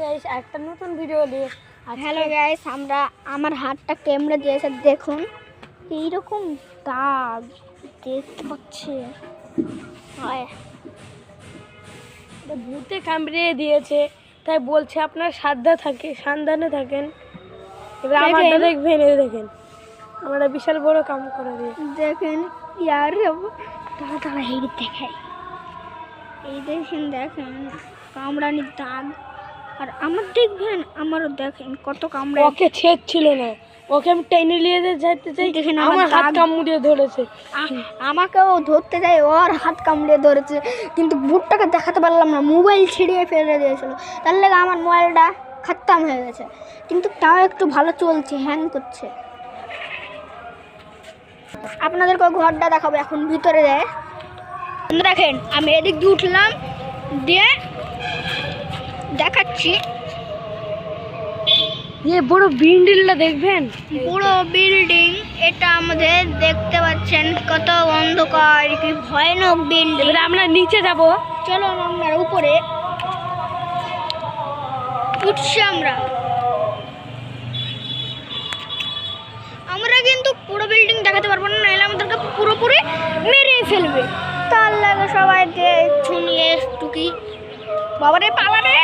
Guys একটা নতুন video নিয়ে। হ্যালো গাইস, আমরা আমার হাতটা ক্যামেরা দিয়েছে, দেখুন এইরকম দাগ দেখতে পাচ্ছি। ভূতে কামড়িয়ে দিয়েছে, তাই বলছে আপনার সাবধানে থাকেন। এবার আমারটা দেখবেন, এই দেখেন আমরা বিশাল বড় কাম করে দিয়ে দেখেন ইয়ার দাদা এই দেখাই, এই দেখেন কামড়ানির দাগ। আর আমার দেখবেন, আমারও দেখেন কত কামড়া। ওকে ছেদ ছিল না, ওকে আমি টেনে নিয়ে যেতে চাই, দেখেন আমার হাত কামড়িয়ে ধরেছে। আমাকেও ধরতে যাই, ওর হাত কামড়িয়ে ধরেছে, কিন্তু বুটটাকে দেখাতে পারলাম না, মোবাইল ছিঁড়িয়ে ফেলে দিয়েছিল। তার লেগে আমার মোবাইলটা খতম হয়ে গেছে, কিন্তু তাও একটু ভালো চলছে, হ্যাং করছে। আপনাদেরকে ঘরটা দেখাবো এখন, ভিতরে যায় দেখেন। আমি এদিক দিয়ে উঠলাম, দিয়ে দেখাচ্ছি। বড় বিল্ডিংটা দেখবেন, পুরো বিল্ডিং এটা আমাদের, দেখতে পাচ্ছেন কত অন্ধকার, কি ভয়ানক বিল্ডিং। এবার আমরা নিচে যাব, চলো আমরা উপরে উঠছি। আমরা কিন্তু পুরো বিল্ডিং দেখাতে পারবো না, নাহলে আমাদেরকে পুরোপুরি মেরে ফেলবে। তার লাগে সবাই শুনিয়ে টুকি বাবারে পালাবে।